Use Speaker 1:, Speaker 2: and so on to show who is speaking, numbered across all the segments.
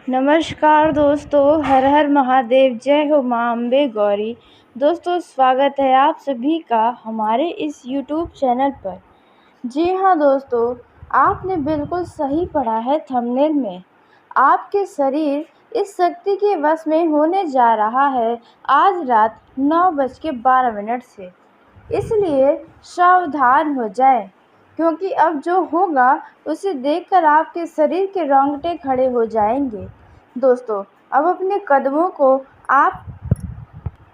Speaker 1: नमस्कार दोस्तों, हर हर महादेव, जय हो माँ अम्बे गौरी। दोस्तों, स्वागत है आप सभी का हमारे इस यूट्यूब चैनल पर। जी हाँ दोस्तों, आपने बिल्कुल सही पढ़ा है थंबनेल में। आपके शरीर इस शक्ति के वश में होने जा रहा है आज रात 9:12 से। इसलिए सावधान हो जाएं, क्योंकि अब जो होगा उसे देखकर आपके शरीर के रोंगटे खड़े हो जाएंगे। दोस्तों, अब अपने कदमों को आप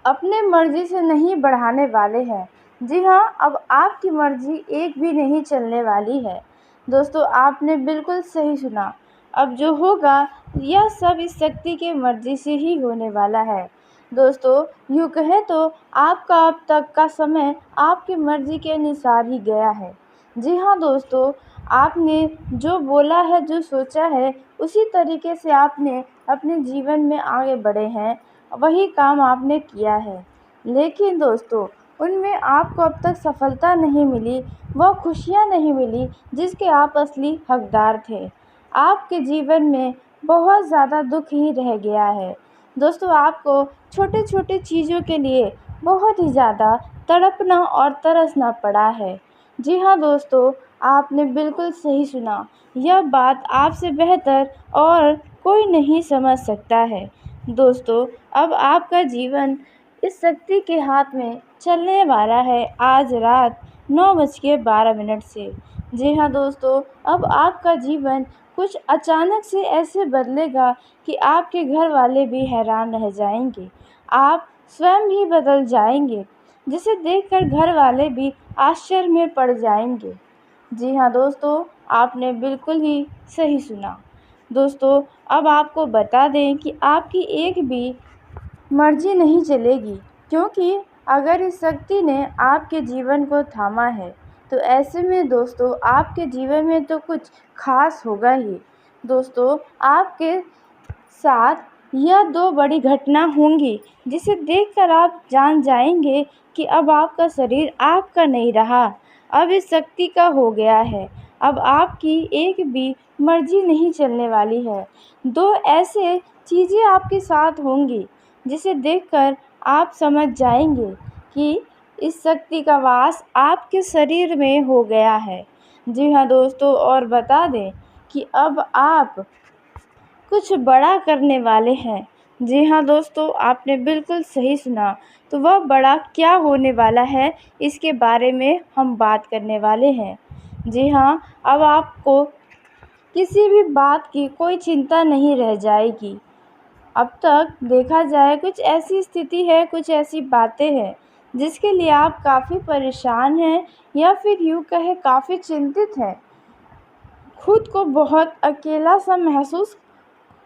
Speaker 1: अपने मर्जी से नहीं बढ़ाने वाले हैं। जी हाँ, अब आपकी मर्जी एक भी नहीं चलने वाली है। दोस्तों, आपने बिल्कुल सही सुना। अब जो होगा यह सब इस शक्ति के मर्जी से ही होने वाला है। दोस्तों, यूँ कहें तो आपका अब तक का समय आपकी मर्जी के अनुसार ही गया है। जी हाँ दोस्तों, आपने जो बोला है, जो सोचा है, उसी तरीके से आपने अपने जीवन में आगे बढ़े हैं, वही काम आपने किया है। लेकिन दोस्तों, उनमें आपको अब तक सफलता नहीं मिली, वह खुशियाँ नहीं मिली जिसके आप असली हकदार थे। आपके जीवन में बहुत ज़्यादा दुख ही रह गया है। दोस्तों, आपको छोटे-छोटे चीज़ों के लिए बहुत ही ज़्यादा तड़पना और तरसना पड़ा है। जी हाँ दोस्तों, आपने बिल्कुल सही सुना। यह बात आपसे बेहतर और कोई नहीं समझ सकता है। दोस्तों, अब आपका जीवन इस शक्ति के हाथ में चलने वाला है आज रात 9:12 से। जी हाँ दोस्तों, अब आपका जीवन कुछ अचानक से ऐसे बदलेगा कि आपके घर वाले भी हैरान रह जाएंगे। आप स्वयं ही बदल जाएंगे, जिसे देखकर घर वाले भी आश्चर्य में पड़ जाएंगे। जी हाँ दोस्तों, आपने बिल्कुल ही सही सुना। दोस्तों, अब आपको बता दें कि आपकी एक भी मर्जी नहीं चलेगी, क्योंकि अगर इस शक्ति ने आपके जीवन को थामा है, तो ऐसे में दोस्तों आपके जीवन में तो कुछ खास होगा ही। दोस्तों, आपके साथ यह 2 बड़ी घटना होंगी, जिसे देखकर आप जान जाएंगे कि अब आपका शरीर आपका नहीं रहा, अब इस शक्ति का हो गया है। अब आपकी एक भी मर्जी नहीं चलने वाली है। 2 ऐसे चीज़ें आपके साथ होंगी, जिसे देखकर आप समझ जाएंगे कि इस शक्ति का वास आपके शरीर में हो गया है। जी हाँ दोस्तों, और बता दें कि अब आप कुछ बड़ा करने वाले हैं। जी हाँ दोस्तों, आपने बिल्कुल सही सुना। तो वह बड़ा क्या होने वाला है, इसके बारे में हम बात करने वाले हैं। जी हाँ, अब आपको किसी भी बात की कोई चिंता नहीं रह जाएगी। अब तक देखा जाए कुछ ऐसी स्थिति है, कुछ ऐसी बातें हैं जिसके लिए आप काफ़ी परेशान हैं, या फिर यूँ कहें काफ़ी चिंतित हैं। खुद को बहुत अकेला-सा महसूस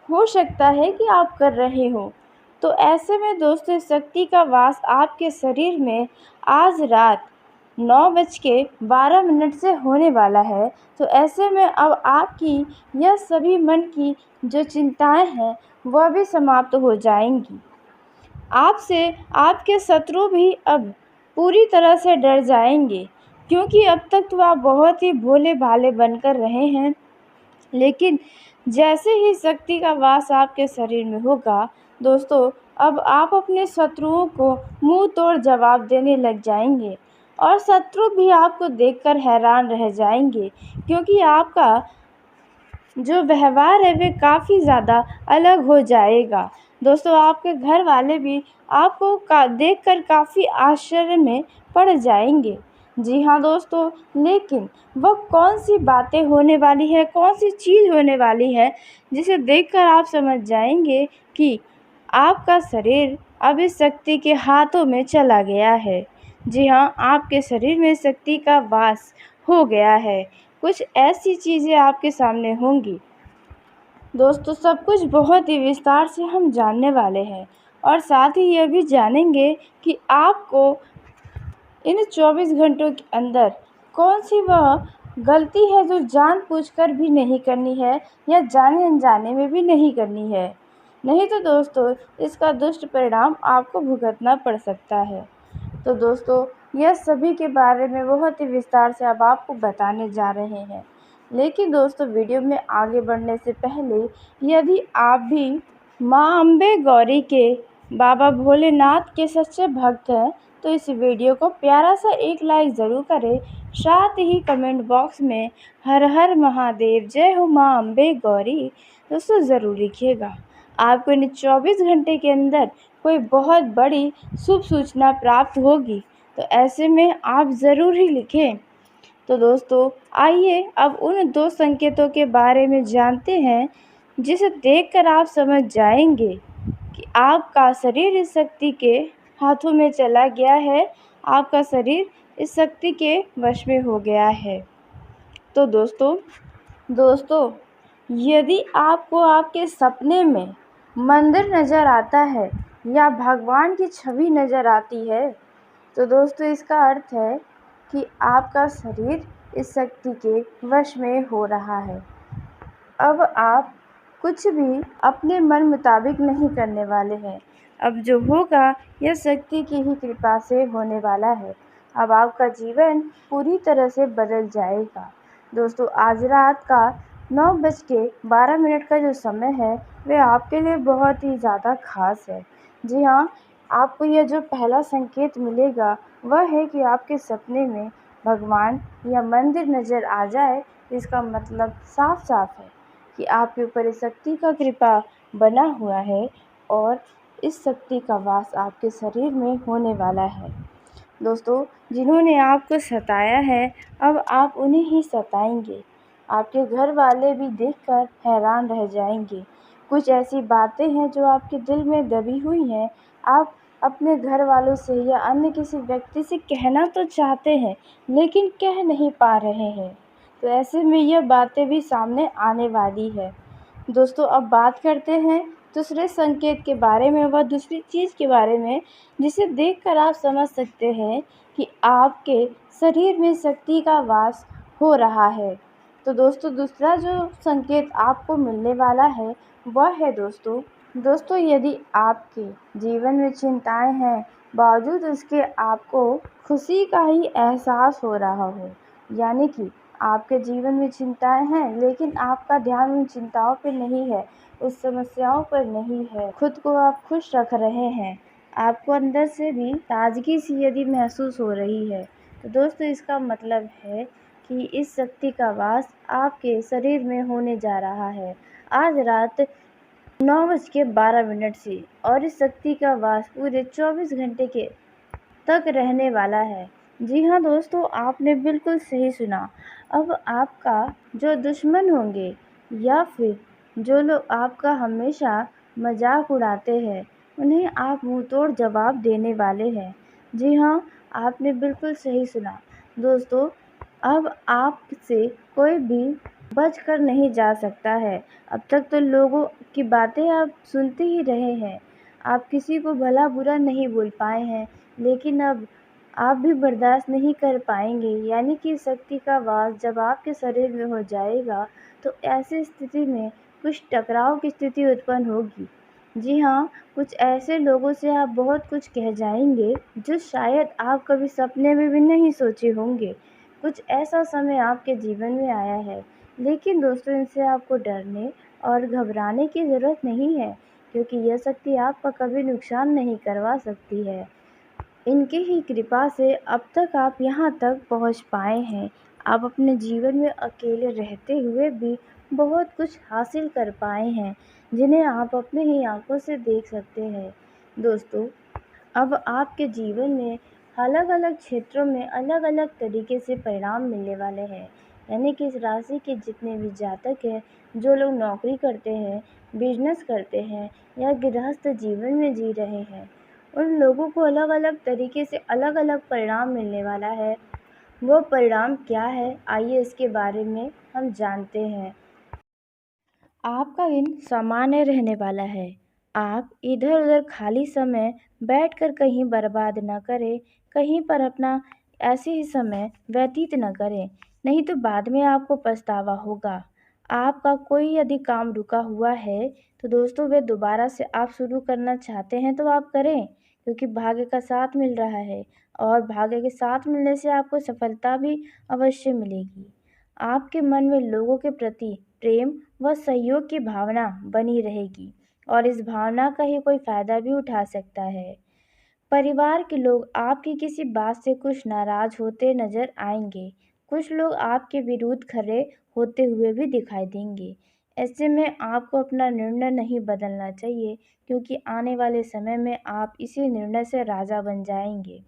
Speaker 1: हो सकता है कि आप कर रहे हो। तो ऐसे में दोस्तों, इस शक्ति का वास आपके शरीर में आज रात 9:12 से होने वाला है। तो ऐसे में अब आपकी यह सभी मन की जो चिंताएं हैं, वह भी समाप्त हो जाएंगी। आपसे आपके शत्रु भी अब पूरी तरह से डर जाएंगे, क्योंकि अब तक तो आप बहुत ही भोले-भाले बनकर रहे हैं। लेकिन जैसे ही शक्ति का वास आपके शरीर में होगा दोस्तों, अब आप अपने शत्रुओं को मुंह तोड़ जवाब देने लग जाएंगे, और शत्रु भी आपको देखकर हैरान रह जाएंगे, क्योंकि आपका जो व्यवहार है वे काफ़ी ज़्यादा अलग हो जाएगा। दोस्तों, आपके घर वाले भी आपको देखकर काफ़ी आश्चर्य में पड़ जाएंगे। जी हाँ दोस्तों, लेकिन वह कौन-सी बातें होने वाली है, कौन-सी चीज़ होने वाली है, जिसे देखकर आप समझ जाएंगे कि आपका शरीर अब इस शक्ति के हाथों में चला गया है। जी हाँ, आपके शरीर में शक्ति का वास हो गया है। कुछ ऐसी चीज़ें आपके सामने होंगी। दोस्तों, सब कुछ बहुत ही विस्तार से हम जानने वाले हैं, और साथ ही यह भी जानेंगे कि आपको इन 24 घंटों के अंदर कौन-सी वह गलती है जो जानबूझकर भी नहीं करनी है, या जाने-अनजाने में भी नहीं करनी है। नहीं तो दोस्तों, इसका दुष्ट परिणाम आपको भुगतना पड़ सकता है। तो दोस्तों, यह सभी के बारे में बहुत ही विस्तार से अब आपको बताने जा रहे हैं। लेकिन दोस्तों वीडियो में आगे बढ़ने से पहले यदि आप भी माँ अम्बे गौरी के बाबा भोलेनाथ के सच्चे भक्त हैं तो इस वीडियो को प्यारा सा एक लाइक ज़रूर करें। साथ ही कमेंट बॉक्स में हर हर महादेव जय हो माँ अम्बे गौरी दोस्तों ज़रूर लिखिएगा। आपको इन 24 घंटे के अंदर कोई बहुत बड़ी शुभ सूचना प्राप्त होगी तो ऐसे में आप ज़रूर ही लिखें। तो दोस्तों आइए अब उन दो संकेतों के बारे में जानते हैं जिसे देखकर आप समझ जाएंगे कि आपका शरीर इस शक्ति के हाथों में चला गया है, आपका शरीर इस शक्ति के वश में हो गया है। तो दोस्तों यदि आपको आपके सपने में मंदिर नज़र आता है या भगवान की छवि नज़र आती है तो दोस्तों इसका अर्थ है कि आपका शरीर इस शक्ति के वश में हो रहा है। अब आप कुछ भी अपने मन मुताबिक नहीं करने वाले हैं। अब जो होगा यह शक्ति की ही कृपा से होने वाला है। अब आपका जीवन पूरी तरह से बदल जाएगा। दोस्तों आज रात का 9:12 का जो समय है वह आपके लिए बहुत ही ज़्यादा खास है। जी हाँ, आपको यह जो पहला संकेत मिलेगा वह है कि आपके सपने में भगवान या मंदिर नज़र आ जाए। इसका मतलब साफ साफ है कि आपके ऊपर इस शक्ति का कृपा बना हुआ है और इस शक्ति का वास आपके शरीर में होने वाला है। दोस्तों जिन्होंने आपको सताया है अब आप उन्हें ही सताएंगे। आपके घर वाले भी देखकर हैरान रह जाएंगे। कुछ ऐसी बातें हैं जो आपके दिल में दबी हुई हैं, आप अपने घर वालों से या अन्य किसी व्यक्ति से कहना तो चाहते हैं लेकिन कह नहीं पा रहे हैं। तो ऐसे में यह बातें भी सामने आने वाली है। दोस्तों अब बात करते हैं दूसरे संकेत के बारे में, वह दूसरी चीज़ के बारे में जिसे देखकर आप समझ सकते हैं कि आपके शरीर में शक्ति का वास हो रहा है। तो दोस्तों दूसरा जो संकेत आपको मिलने वाला है वह है दोस्तों यदि आपके जीवन में चिंताएं हैं बावजूद उसके आपको खुशी का ही एहसास हो रहा हो, यानी कि आपके जीवन में चिंताएं हैं लेकिन आपका ध्यान उन चिंताओं पर नहीं है, उस समस्याओं पर नहीं है, खुद को आप खुश रख रहे हैं, आपको अंदर से भी ताजगी सी यदि महसूस हो रही है तो दोस्तों इसका मतलब है कि इस शक्ति का वास आपके शरीर में होने जा रहा है आज रात 9:12 से, और इस शक्ति का वास पूरे 24 घंटे के तक रहने वाला है। जी हाँ दोस्तों, आपने बिल्कुल सही सुना। अब आपका जो दुश्मन होंगे या फिर जो लोग आपका हमेशा मजाक उड़ाते हैं उन्हें आप मुंह तोड़ जवाब देने वाले हैं। जी हाँ, आपने बिल्कुल सही सुना। दोस्तों अब आपसे कोई भी बच कर नहीं जा सकता है। अब तक तो लोगों की बातें आप सुनते ही रहे हैं, आप किसी को भला बुरा नहीं बोल पाए हैं, लेकिन अब आप भी बर्दाश्त नहीं कर पाएंगे, यानी कि शक्ति का वास जब आपके शरीर में हो जाएगा तो ऐसी स्थिति में कुछ टकराव की स्थिति उत्पन्न होगी। जी हाँ, कुछ ऐसे लोगों से आप बहुत कुछ कह जाएंगे जो शायद आप कभी सपने में भी नहीं सोचे होंगे। कुछ ऐसा समय आपके जीवन में आया है, लेकिन दोस्तों इनसे आपको डरने और घबराने की ज़रूरत नहीं है, क्योंकि यह शक्ति आपका कभी नुकसान नहीं करवा सकती है। इनकी ही कृपा से अब तक आप यहाँ तक पहुँच पाए हैं। आप अपने जीवन में अकेले रहते हुए भी बहुत कुछ हासिल कर पाए हैं, जिन्हें आप अपने ही आँखों से देख सकते हैं। दोस्तों अब आपके जीवन में अलग अलग क्षेत्रों में अलग अलग तरीके से परिणाम मिलने वाले हैं, यानी कि इस राशि के जितने भी जातक हैं, जो लोग नौकरी करते हैं, बिजनेस करते हैं या गृहस्थ जीवन में जी रहे हैं, उन लोगों को अलग अलग तरीके से अलग अलग परिणाम मिलने वाला है। वो परिणाम क्या है आइए इसके बारे में हम जानते हैं। आपका दिन सामान्य रहने वाला है। आप इधर उधर खाली समय बैठकर कहीं बर्बाद न करें, कहीं पर अपना ऐसे ही समय व्यतीत न करें, नहीं तो बाद में आपको पछतावा होगा। आपका कोई यदि काम रुका हुआ है तो दोस्तों वे दोबारा से आप शुरू करना चाहते हैं तो आप करें, क्योंकि भाग्य का साथ मिल रहा है और भाग्य के साथ मिलने से आपको सफलता भी अवश्य मिलेगी। आपके मन में लोगों के प्रति प्रेम व सहयोग की भावना बनी रहेगी और इस भावना का ही कोई फायदा भी उठा सकता है। परिवार के लोग आपकी किसी बात से कुछ नाराज होते नजर आएंगे। कुछ लोग आपके विरुद्ध खड़े होते हुए भी दिखाई देंगे। ऐसे में आपको अपना निर्णय नहीं बदलना चाहिए, क्योंकि आने वाले समय में आप इसी निर्णय से राजा बन जाएंगे।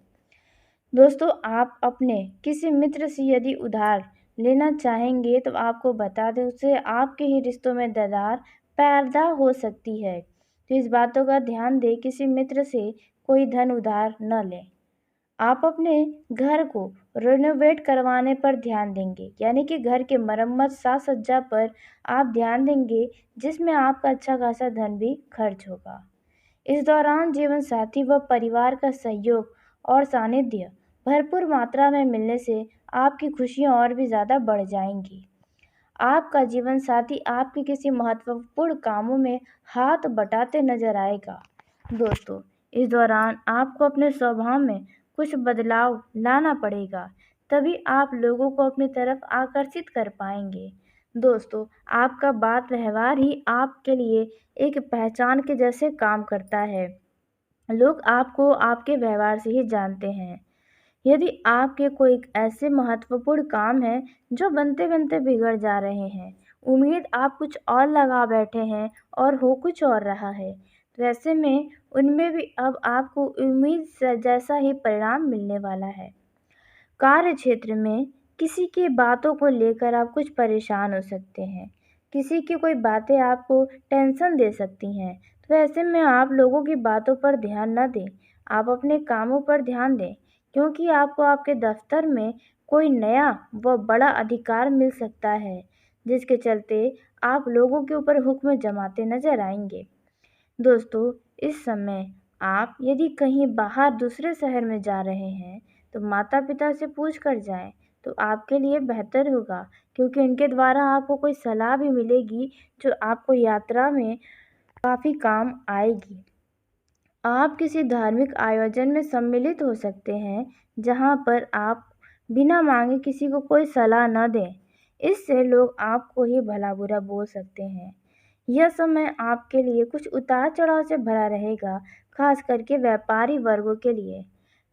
Speaker 1: दोस्तों, आप अपने किसी मित्र से यदि उधार लेना चाहेंगे तो आपको बता दें, उससे आपके ही रिश्तों में दरार पैदा हो सकती है। तो इस बातों का ध्यान दें, किसी मित्र से कोई धन उधार न लें। आप अपने घर को रेनोवेट करवाने पर ध्यान देंगे, यानी कि घर के मरम्मत साज सज्जा पर आप ध्यान देंगे, जिसमें आपका अच्छा खासा धन भी खर्च होगा। इस दौरान जीवन साथी व परिवार का सहयोग और सानिध्य भरपूर मात्रा में मिलने से आपकी खुशियाँ और भी ज़्यादा बढ़ जाएंगी। आपका जीवन साथी आपके किसी महत्वपूर्ण कामों में हाथ बटाते नजर आएगा। दोस्तों, इस दौरान आपको अपने स्वभाव में कुछ बदलाव लाना पड़ेगा, तभी आप लोगों को अपनी तरफ आकर्षित कर पाएंगे। दोस्तों, आपका बात व्यवहार ही आपके लिए एक पहचान के जैसे काम करता है। लोग आपको आपके व्यवहार से ही जानते हैं। यदि आपके कोई ऐसे महत्वपूर्ण काम हैं जो बनते बनते बिगड़ जा रहे हैं, उम्मीद आप कुछ और लगा बैठे हैं और हो कुछ और रहा है, तो ऐसे में उनमें भी अब आपको उम्मीद जैसा ही परिणाम मिलने वाला है। कार्य क्षेत्र में किसी की बातों को लेकर आप कुछ परेशान हो सकते हैं। किसी की कोई बातें आपको टेंशन दे सकती हैं, तो ऐसे में आप लोगों की बातों पर ध्यान न दें। आप अपने कामों पर ध्यान दें, क्योंकि आपको आपके दफ्तर में कोई नया व बड़ा अधिकार मिल सकता है, जिसके चलते आप लोगों के ऊपर हुक्म जमाते नजर आएंगे। दोस्तों, इस समय आप यदि कहीं बाहर दूसरे शहर में जा रहे हैं तो माता पिता से पूछ कर जाएं, तो आपके लिए बेहतर होगा, क्योंकि उनके द्वारा आपको कोई सलाह भी मिलेगी जो आपको यात्रा में काफ़ी काम आएगी। आप किसी धार्मिक आयोजन में सम्मिलित हो सकते हैं, जहां पर आप बिना मांगे किसी को कोई सलाह न दें। इससे लोग आपको ही भला बुरा बोल सकते हैं। यह समय आपके लिए कुछ उतार चढ़ाव से भरा रहेगा, खास करके व्यापारी वर्गों के लिए।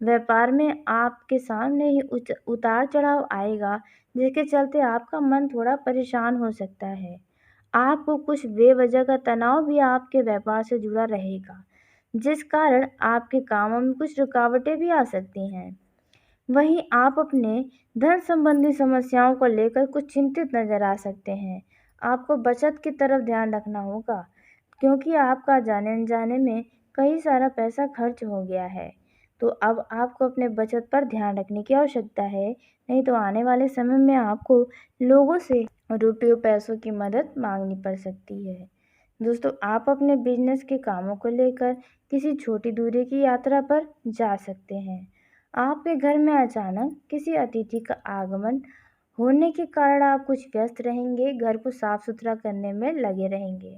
Speaker 1: व्यापार में आपके सामने ही उतार चढ़ाव आएगा, जिसके चलते आपका मन थोड़ा परेशान हो सकता है। आपको कुछ बेवजह का तनाव भी आपके व्यापार से जुड़ा रहेगा, जिस कारण आपके कामों में कुछ रुकावटें भी आ सकती हैं। वहीं आप अपने धन संबंधी समस्याओं को लेकर कुछ चिंतित नजर आ सकते हैं। आपको बचत की तरफ ध्यान रखना होगा, क्योंकि आपका जाने अनजाने में कई सारा पैसा खर्च हो गया है। तो अब आपको अपने बचत पर ध्यान रखने की आवश्यकता है, नहीं तो आने वाले समय में आपको लोगों से रुपयों पैसों की मदद मांगनी पड़ सकती है। दोस्तों, आप अपने बिजनेस के कामों को लेकर किसी छोटी दूरी की यात्रा पर जा सकते हैं। आपके घर में अचानक किसी अतिथि का आगमन होने के कारण आप कुछ व्यस्त रहेंगे, घर को साफ सुथरा करने में लगे रहेंगे।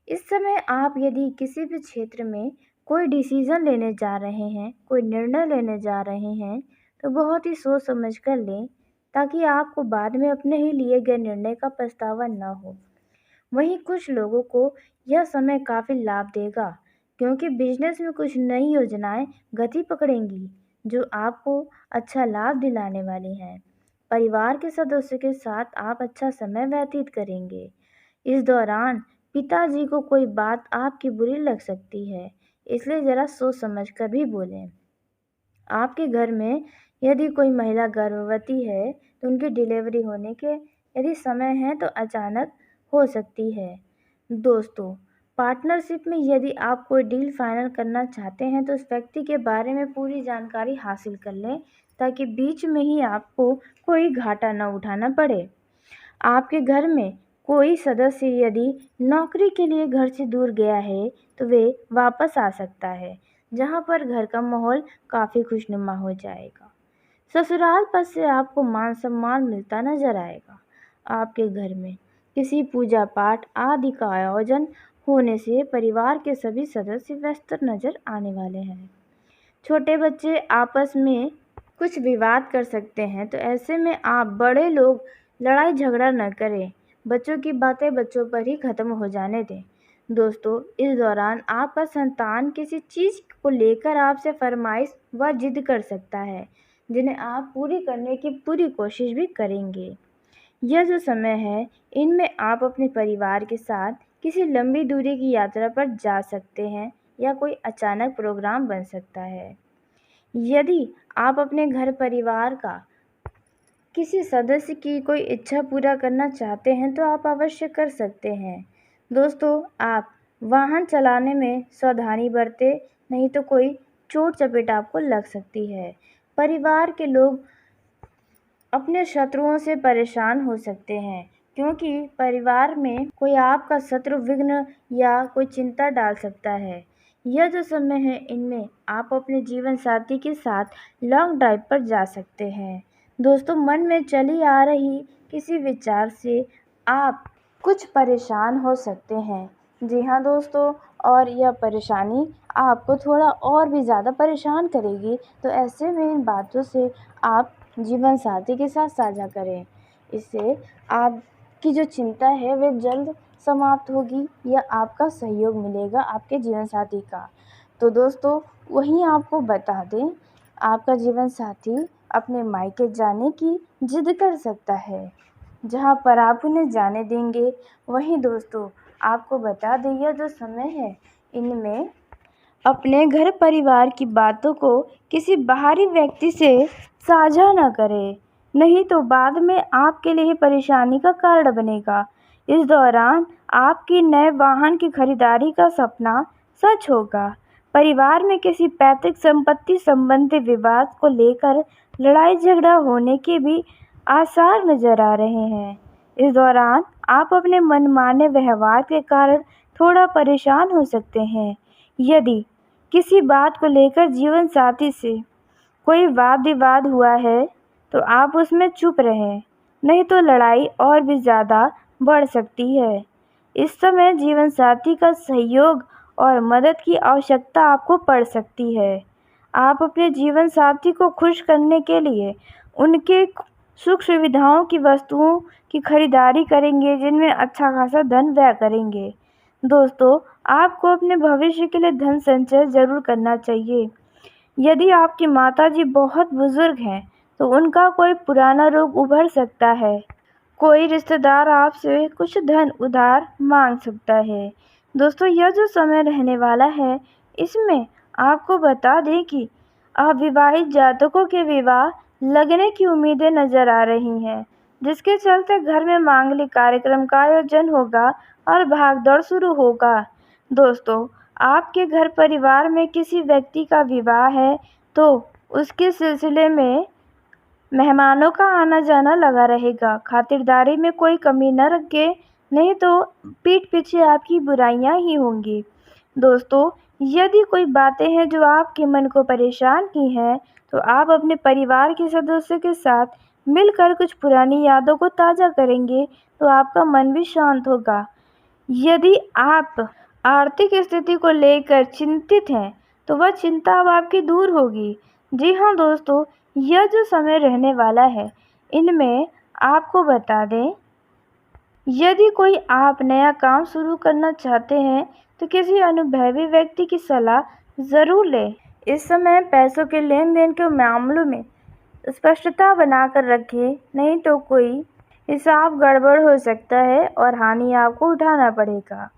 Speaker 1: इस समय आप यदि किसी भी क्षेत्र में कोई डिसीजन लेने जा रहे हैं, कोई निर्णय लेने जा रहे हैं, तो बहुत ही सोच समझ कर लें, ताकि आपको बाद में अपने ही लिए गए निर्णय का पछतावा न हो। वहीं कुछ लोगों को यह समय काफ़ी लाभ देगा, क्योंकि बिजनेस में कुछ नई योजनाएं गति पकड़ेंगी, जो आपको अच्छा लाभ दिलाने वाली हैं। परिवार के सदस्यों के साथ आप अच्छा समय व्यतीत करेंगे। इस दौरान पिताजी को कोई बात आपकी बुरी लग सकती है, इसलिए ज़रा सोच समझ कर भी बोलें। आपके घर में यदि कोई महिला गर्भवती है, तो उनकी डिलीवरी होने के यदि समय है तो अचानक हो सकती है। दोस्तों, पार्टनरशिप में यदि आप कोई डील फाइनल करना चाहते हैं तो उस व्यक्ति के बारे में पूरी जानकारी हासिल कर लें, ताकि बीच में ही आपको कोई घाटा न उठाना पड़े। आपके घर में कोई सदस्य यदि नौकरी के लिए घर से दूर गया है, तो वे वापस आ सकता है, जहाँ पर घर का माहौल काफ़ी खुशनुमा हो जाएगा। ससुराल पद से आपको मान सम्मान मिलता नजर आएगा। आपके घर में किसी पूजा पाठ आदि का आयोजन होने से परिवार के सभी सदस्य व्यस्त नजर आने वाले हैं। छोटे बच्चे आपस में कुछ विवाद कर सकते हैं, तो ऐसे में आप बड़े लोग लड़ाई झगड़ा न करें। बच्चों की बातें बच्चों पर ही ख़त्म हो जाने दें। दोस्तों, इस दौरान आपका संतान किसी चीज़ को लेकर आपसे फरमाइश व जिद कर सकता है, जिन्हें आप पूरी करने की पूरी कोशिश भी करेंगे। यह जो समय है, इनमें आप अपने परिवार के साथ किसी लंबी दूरी की यात्रा पर जा सकते हैं या कोई अचानक प्रोग्राम बन सकता है। यदि आप अपने घर परिवार का किसी सदस्य की कोई इच्छा पूरा करना चाहते हैं तो आप अवश्य कर सकते हैं। दोस्तों, आप वाहन चलाने में सावधानी बरतें, नहीं तो कोई चोट चपेट आपको लग सकती है। परिवार के लोग अपने शत्रुओं से परेशान हो सकते हैं, क्योंकि परिवार में कोई आपका शत्रु विघ्न या कोई चिंता डाल सकता है। यह जो समय है, इनमें आप अपने जीवन साथी के साथ लॉन्ग ड्राइव पर जा सकते हैं। दोस्तों, मन में चली आ रही किसी विचार से आप कुछ परेशान हो सकते हैं। जी हाँ दोस्तों, और यह परेशानी आपको थोड़ा और भी ज़्यादा परेशान करेगी, तो ऐसे में इन बातों से आप जीवन साथी के साथ साझा करें। इससे आपकी जो चिंता है वह जल्द समाप्त होगी या आपका सहयोग मिलेगा आपके जीवन साथी का। तो दोस्तों, वहीं आपको बता दें, आपका जीवन साथी अपने मायके जाने की जिद कर सकता है, जहाँ पर आप उन्हें जाने देंगे। वहीं दोस्तों, आपको बता दें, यह जो समय है, इनमें अपने घर परिवार की बातों को किसी बाहरी व्यक्ति से साझा न करें, नहीं तो बाद में आपके लिए परेशानी का कारण बनेगा। इस दौरान आपकी नए वाहन की खरीदारी का सपना सच होगा। परिवार में किसी पैतृक संपत्ति संबंधी विवाद को लेकर लड़ाई झगड़ा होने के भी आसार नजर आ रहे हैं। इस दौरान आप अपने मनमाने व्यवहार के कारण थोड़ा परेशान हो सकते हैं। यदि किसी बात को लेकर जीवन साथी से कोई वाद विवाद हुआ है, तो आप उसमें चुप रहें, नहीं तो लड़ाई और भी ज़्यादा बढ़ सकती है। इस समय जीवन साथी का सहयोग और मदद की आवश्यकता आपको पड़ सकती है। आप अपने जीवन साथी को खुश करने के लिए उनके सुख सुविधाओं की वस्तुओं की खरीदारी करेंगे, जिनमें अच्छा खासा धन व्यय करेंगे। दोस्तों, आपको अपने भविष्य के लिए धन संचय ज़रूर करना चाहिए। यदि आपकी माताजी बहुत बुजुर्ग हैं, तो उनका कोई पुराना रोग उभर सकता है। कोई रिश्तेदार आपसे कुछ धन उधार मांग सकता है। दोस्तों, यह जो समय रहने वाला है, इसमें आपको बता दें कि अविवाहित जातकों के विवाह लगने की उम्मीदें नजर आ रही हैं, जिसके चलते घर में मांगलिक कार्यक्रम का आयोजन होगा और भागदौड़ शुरू होगा। दोस्तों, आपके घर परिवार में किसी व्यक्ति का विवाह है, तो उसके सिलसिले में मेहमानों का आना जाना लगा रहेगा। खातिरदारी में कोई कमी न रखें, नहीं तो पीठ पीछे आपकी बुराइयां ही होंगी। दोस्तों, यदि कोई बातें हैं जो आपके मन को परेशान की हैं, तो आप अपने परिवार के सदस्यों के साथ मिलकर कुछ पुरानी यादों को ताज़ा करेंगे, तो आपका मन भी शांत होगा। यदि आप आर्थिक स्थिति को लेकर चिंतित हैं, तो वह चिंता अब आपकी दूर होगी। जी हाँ दोस्तों, यह जो समय रहने वाला है, इनमें आपको बता दें, यदि कोई आप नया काम शुरू करना चाहते हैं, तो किसी अनुभवी व्यक्ति की सलाह ज़रूर लें। इस समय पैसों के लेन देन के मामलों में स्पष्टता बनाकर रखें, नहीं तो कोई हिसाब गड़बड़ हो सकता है और हानि आपको उठाना पड़ेगा।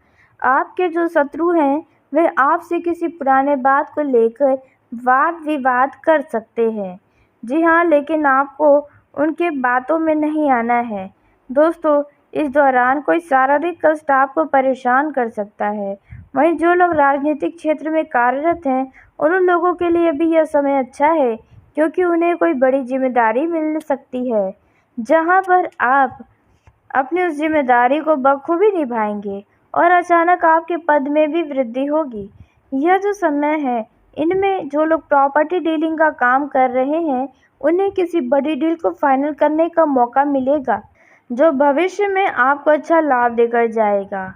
Speaker 1: आपके जो शत्रु हैं, वे आपसे किसी पुराने बात को लेकर वाद विवाद कर सकते हैं। जी हाँ, लेकिन आपको उनके बातों में नहीं आना है। दोस्तों, इस दौरान कोई शारीरिक कष्ट आपको परेशान कर सकता है। वहीं जो लोग राजनीतिक क्षेत्र में कार्यरत हैं, उन लोगों के लिए भी यह समय अच्छा है, क्योंकि उन्हें कोई बड़ी जिम्मेदारी मिल सकती है, जहां पर आप अपनी उस जिम्मेदारी को बखूबी निभाएंगे और अचानक आपके पद में भी वृद्धि होगी। यह जो समय है, इनमें जो लोग प्रॉपर्टी डीलिंग का काम कर रहे हैं, उन्हें किसी बड़ी डील को फाइनल करने का मौका मिलेगा, जो भविष्य में आपको अच्छा लाभ देकर जाएगा।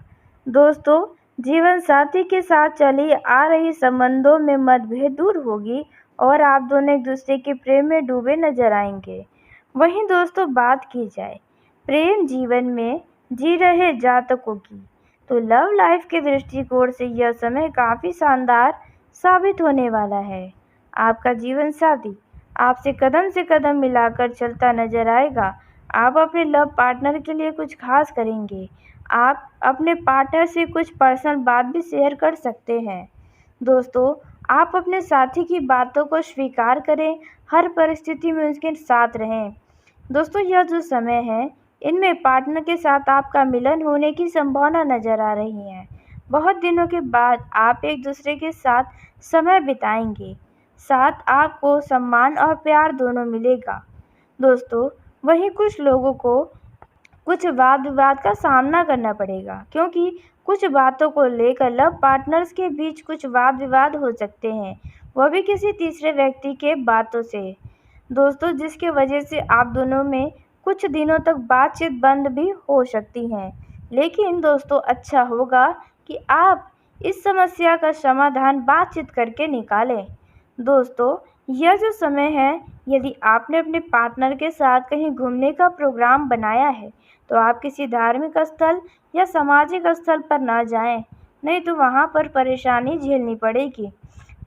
Speaker 1: दोस्तों, जीवन साथी के साथ चली आ रही संबंधों में मतभेद दूर होगी और आप दोनों एक दूसरे के प्रेम में डूबे नजर आएंगे। वहीं दोस्तों, बात की जाए प्रेम जीवन में जी रहे जातकों की। तो लव लाइफ के दृष्टिकोण से यह समय काफ़ी शानदार साबित होने वाला है। आपका जीवन साथी आपसे कदम से कदम मिलाकर चलता नजर आएगा। आप अपने लव पार्टनर के लिए कुछ खास करेंगे। आप अपने पार्टनर से कुछ पर्सनल बात भी शेयर कर सकते हैं। दोस्तों, आप अपने साथी की बातों को स्वीकार करें, हर परिस्थिति में उसके साथ रहें। दोस्तों, यह जो समय है, इनमें पार्टनर के साथ आपका मिलन होने की संभावना नज़र आ रही है। बहुत दिनों के बाद आप एक दूसरे के साथ समय बिताएंगे। साथ आपको सम्मान और प्यार दोनों मिलेगा। दोस्तों, वहीं कुछ लोगों को कुछ वाद विवाद का सामना करना पड़ेगा, क्योंकि कुछ बातों को लेकर लव पार्टनर्स के बीच कुछ वाद विवाद हो सकते हैं, वह भी किसी तीसरे व्यक्ति के बातों से। दोस्तों, जिसके वजह से आप दोनों में कुछ दिनों तक बातचीत बंद भी हो सकती है। लेकिन दोस्तों, अच्छा होगा कि आप इस समस्या का समाधान बातचीत करके निकालें। दोस्तों, यह जो समय है, यदि आपने अपने पार्टनर के साथ कहीं घूमने का प्रोग्राम बनाया है, तो आप किसी धार्मिक स्थल या सामाजिक स्थल पर ना जाएं, नहीं तो वहां पर परेशानी झेलनी पड़ेगी।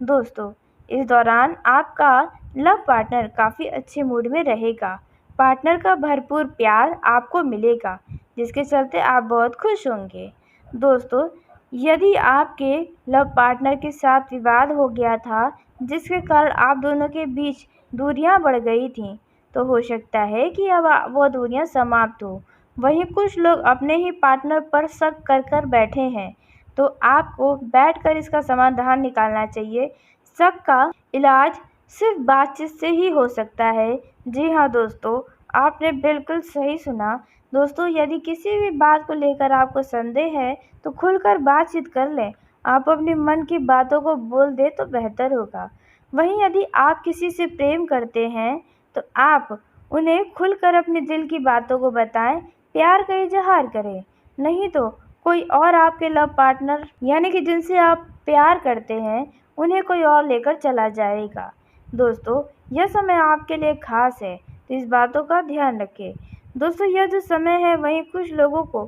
Speaker 1: दोस्तों, इस दौरान आपका लव पार्टनर काफ़ी अच्छे मूड में रहेगा। पार्टनर का भरपूर प्यार आपको मिलेगा, जिसके चलते आप बहुत खुश होंगे। दोस्तों, यदि आपके लव पार्टनर के साथ विवाद हो गया था, जिसके कारण आप दोनों के बीच दूरियां बढ़ गई थीं, तो हो सकता है कि अब वो दूरियां समाप्त हो। वहीं कुछ लोग अपने ही पार्टनर पर शक कर कर बैठे हैं, तो आपको बैठकर इसका समाधान निकालना चाहिए। शक का इलाज सिर्फ बातचीत से ही हो सकता है। जी हाँ दोस्तों, आपने बिल्कुल सही सुना। दोस्तों, यदि किसी भी बात को लेकर आपको संदेह है, तो खुलकर बातचीत कर लें। आप अपने मन की बातों को बोल दें तो बेहतर होगा। वहीं यदि आप किसी से प्रेम करते हैं, तो आप उन्हें खुलकर अपने दिल की बातों को बताएं, प्यार का इजहार करें। नहीं तो कोई और आपके लव पार्टनर यानी कि जिनसे आप प्यार करते हैं, उन्हें कोई और लेकर चला जाएगा। दोस्तों, यह समय आपके लिए खास है, तो इस बातों का ध्यान रखें। दोस्तों, यह जो समय है, वहीं कुछ लोगों को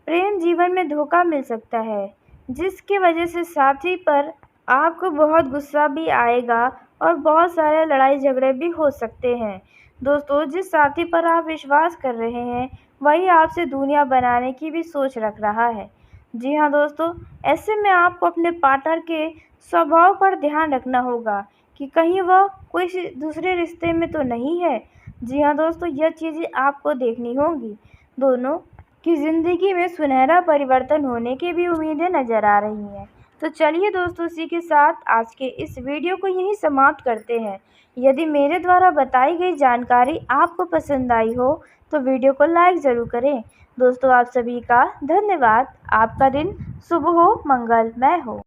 Speaker 1: प्रेम जीवन में धोखा मिल सकता है, जिसकी वजह से साथी पर आपको बहुत गुस्सा भी आएगा और बहुत सारे लड़ाई झगड़े भी हो सकते हैं। दोस्तों, जिस साथी पर आप विश्वास कर रहे हैं, वही आपसे दुनिया बनाने की भी सोच रख रहा है। जी हाँ दोस्तों, ऐसे में आपको अपने पार्टनर के स्वभाव पर ध्यान रखना होगा कि कहीं वह कोई दूसरे रिश्ते में तो नहीं है। जी हाँ दोस्तों, यह चीज़ें आपको देखनी होंगी। दोनों की ज़िंदगी में सुनहरा परिवर्तन होने की भी उम्मीदें नज़र आ रही हैं। तो चलिए दोस्तों, इसी के साथ आज के इस वीडियो को यहीं समाप्त करते हैं। यदि मेरे द्वारा बताई गई जानकारी आपको पसंद आई हो, तो वीडियो को लाइक ज़रूर करें। दोस्तों, आप सभी का धन्यवाद। आपका दिन शुभ हो, मंगलमय हो।